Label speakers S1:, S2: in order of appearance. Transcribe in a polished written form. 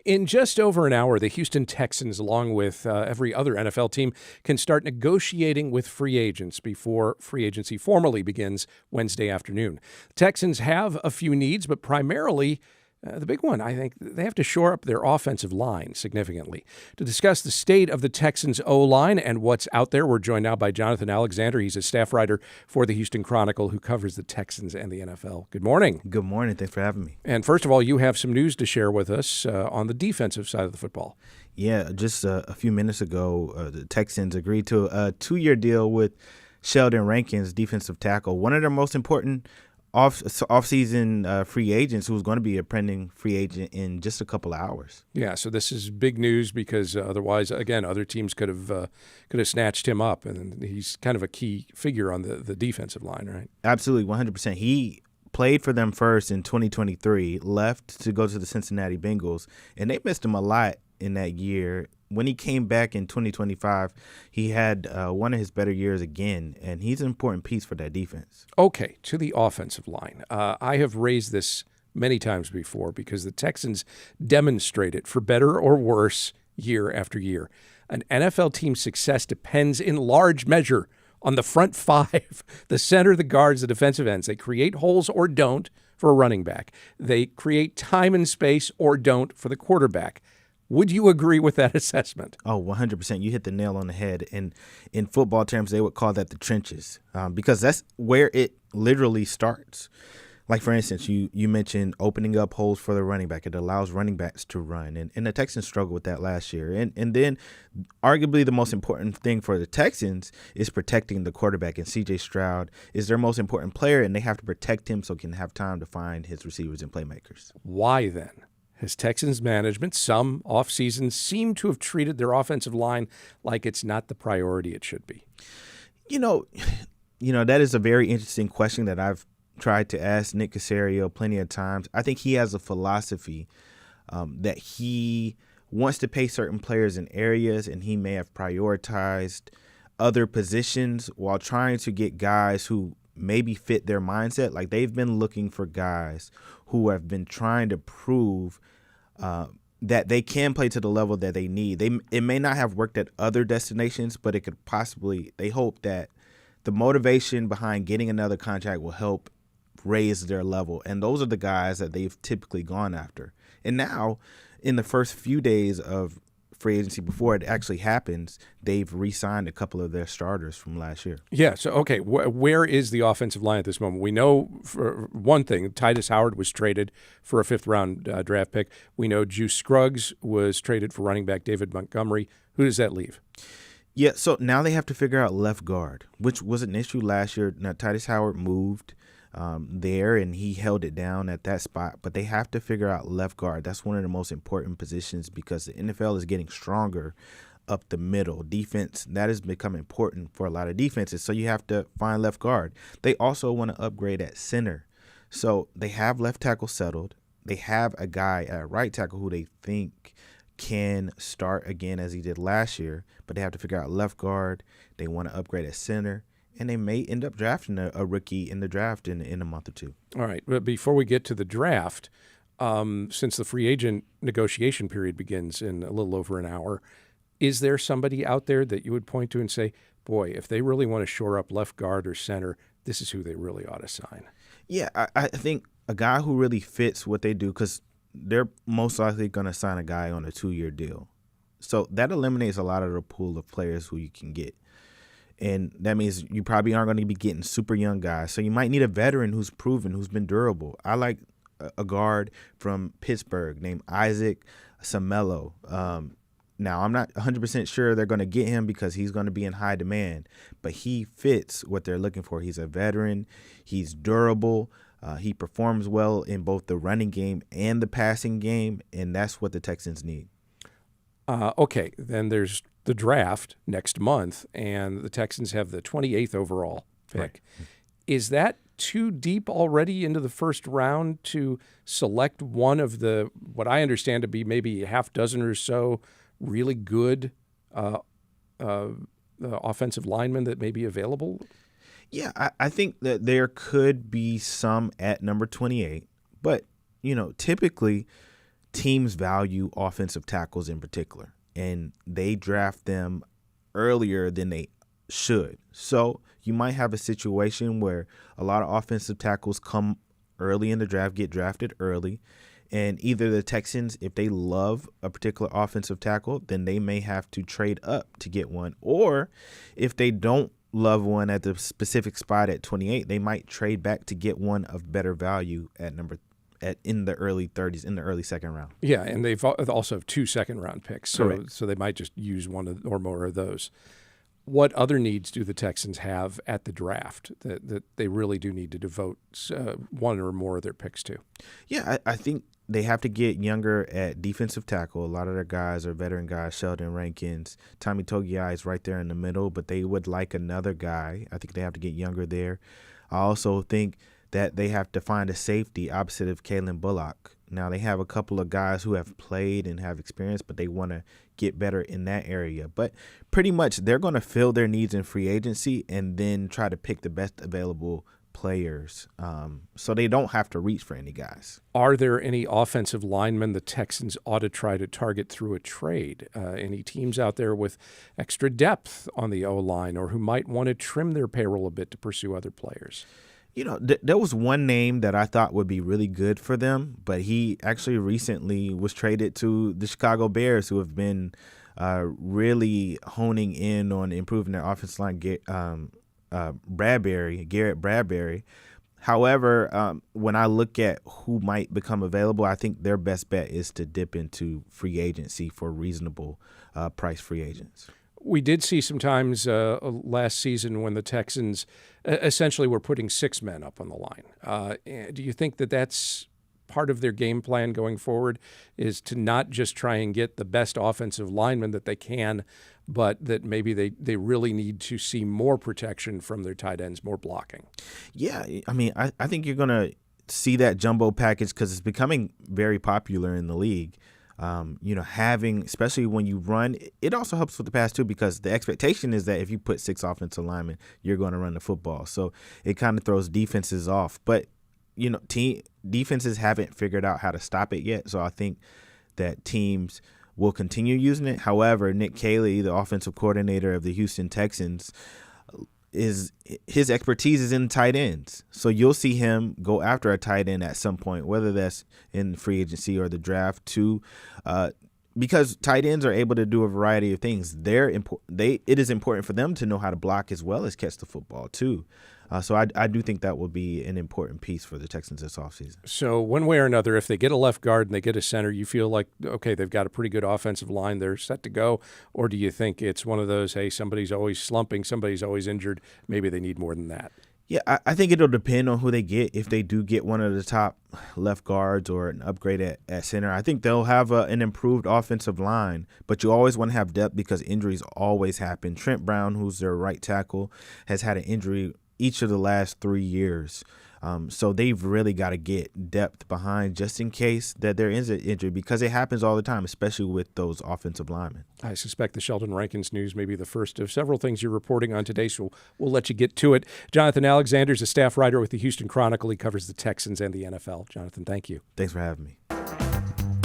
S1: In just over an hour, the Houston Texans, along with every other NFL team, can start negotiating with free agents before free agency formally begins Wednesday afternoon. Texans have a few needs, but primarily the big one, I think, they have to shore up their offensive line significantly. To discuss the state of the Texans' O-line and what's out there, we're joined now by Jonathan Alexander. He's a staff writer for the Houston Chronicle who covers the Texans and the NFL. Good morning.
S2: Good morning. Thanks for having me.
S1: And first of all, you have some news to share with us on the defensive side of the football.
S2: Yeah, just a few minutes ago, the Texans agreed to a 2-year deal with Sheldon Rankins, defensive tackle, one of their most important off-season free agents, who's going to be a pending free agent in just a couple of hours.
S1: Yeah, so this is big news because otherwise, again, other teams could have snatched him up, and he's kind of a key figure on the defensive line, right?
S2: Absolutely, 100%. He played for them first in 2023, left to go to the Cincinnati Bengals, and they missed him a lot in that year. When he came back in 2025, he had one of his better years again, and he's an important piece for that defense.
S1: Okay, to the offensive line. I have raised this many times before because the Texans demonstrate it, for better or worse, year after year. An NFL team's success depends in large measure on the front five, the center, the guards, the defensive ends. They create holes or don't for a running back. They create time and space or don't for the quarterback. Would you agree with that assessment?
S2: Oh, 100%. You hit the nail on the head. And in football terms, they would call that the trenches because that's where it literally starts. Like, for instance, you mentioned opening up holes for the running back. It allows running backs to run. And the Texans struggled with that last year. And then arguably the most important thing for the Texans is protecting the quarterback. And C.J. Stroud is their most important player, and they have to protect him so he can have time to find his receivers and playmakers.
S1: Why then has Texans management, some offseason, seem to have treated their offensive line like it's not the priority it should be?
S2: You know, that is a very interesting question that I've tried to ask Nick Caserio plenty of times. I think he has a philosophy that he wants to pay certain players in areas, and he may have prioritized other positions while trying to get guys who maybe fit their mindset. Like, they've been looking for guys who have been trying to prove that they can play to the level that they need. It may not have worked at other destinations, but it could possibly, they hope that the motivation behind getting another contract will help raise their level. And those are the guys that they've typically gone after. And now, in the first few days of free agency, before it actually happens, they've re-signed a couple of their starters from last year.
S1: Yeah, so, okay, where is the offensive line at this moment? We know, for one thing, Titus Howard was traded for a fifth-round draft pick. We know Juice Scruggs was traded for running back David Montgomery. Who does that leave?
S2: Yeah, so now they have to figure out left guard, which was an issue last year. Now, Titus Howard moved there, and he held it down at that spot. But they have to figure out left guard. That's one of the most important positions because the NFL is getting stronger up the middle. Defense, that has become important for a lot of defenses. So you have to find left guard. They also want to upgrade at center. So they have left tackle settled. They have a guy at right tackle who they think can start again as he did last year. But they have to figure out left guard. They want to upgrade at center. And they may end up drafting a rookie in the draft in a month or two.
S1: All right. But before we get to the draft, since the free agent negotiation period begins in a little over an hour, is there somebody out there that you would point to and say, boy, if they really want to shore up left guard or center, this is who they really ought to sign?
S2: Yeah, I think a guy who really fits what they do, because they're most likely going to sign a guy on a 2-year deal. So that eliminates a lot of the pool of players who you can get. And that means you probably aren't going to be getting super young guys. So you might need a veteran who's proven, who's been durable. I like a guard from Pittsburgh named Isaac Seumalo. Now, I'm not 100% sure they're going to get him because he's going to be in high demand. But he fits what they're looking for. He's a veteran. He's durable. He performs well in both the running game and the passing game. And that's what the Texans need.
S1: Okay, then there's the draft next month, and the Texans have the 28th overall pick. Right. Is that too deep already into the first round to select one of the, what I understand to be maybe a half dozen or so really good offensive linemen that may be available?
S2: Yeah, I think that there could be some at number 28, but, typically teams value offensive tackles in particular, and they draft them earlier than they should. So you might have a situation where a lot of offensive tackles come early in the draft, get drafted early, and either the Texans, if they love a particular offensive tackle, then they may have to trade up to get one. Or if they don't love one at the specific spot at 28, they might trade back to get one of better value in the early 30s, in the early second round.
S1: Yeah, and they've also have 2 second-round picks, so they might just use one or more of those. What other needs do the Texans have at the draft that they really do need to devote one or more of their picks to?
S2: Yeah, I think they have to get younger at defensive tackle. A lot of their guys are veteran guys. Sheldon Rankins, Tommy Togiai is right there in the middle, but they would like another guy. I think they have to get younger there. I also think that they have to find a safety opposite of Kalen Bullock. Now, they have a couple of guys who have played and have experience, but they want to get better in that area. But pretty much they're going to fill their needs in free agency and then try to pick the best available players, so they don't have to reach for any guys.
S1: Are there any offensive linemen the Texans ought to try to target through a trade? Any teams out there with extra depth on the O-line or who might want to trim their payroll a bit to pursue other players?
S2: You know, there was one name that I thought would be really good for them, but he actually recently was traded to the Chicago Bears, who have been really honing in on improving their offensive line, Garrett Bradbury. However, when I look at who might become available, I think their best bet is to dip into free agency for reasonable price free agents.
S1: We did see sometimes last season when the Texans essentially were putting 6 men up on the line. Do you think that that's part of their game plan going forward, is to not just try and get the best offensive linemen that they can, but that maybe they really need to see more protection from their tight ends, more blocking?
S2: Yeah, I mean, I think you're going to see that jumbo package because it's becoming very popular in the league. Having, especially when you run, it also helps with the pass too, because the expectation is that if you put 6 offensive linemen, you're going to run the football. So it kind of throws defenses off. But, defenses haven't figured out how to stop it yet. So I think that teams will continue using it. However, Nick Caley, the offensive coordinator of the Houston Texans, his expertise is in tight ends. So you'll see him go after a tight end at some point, whether that's in free agency or the draft too, because tight ends are able to do a variety of things. It is important for them to know how to block as well as catch the football too. So I do think that will be an important piece for the Texans this offseason.
S1: So one way or another, if they get a left guard and they get a center, you feel like, okay, they've got a pretty good offensive line, they're set to go? Or do you think it's one of those, hey, somebody's always slumping, somebody's always injured, maybe they need more than that?
S2: Yeah, I think it'll depend on who they get. If they do get one of the top left guards or an upgrade at center, I think they'll have an improved offensive line. But you always want to have depth because injuries always happen. Trent Brown, who's their right tackle, has had an injury each of the last 3 years. So they've really got to get depth behind just in case that there is an injury, because it happens all the time, especially with those offensive linemen.
S1: I suspect the Sheldon Rankins news may be the first of several things you're reporting on today, so we'll let you get to it. Jonathan Alexander is a staff writer with the Houston Chronicle. He covers the Texans and the NFL. Jonathan, thank you.
S2: Thanks for having me.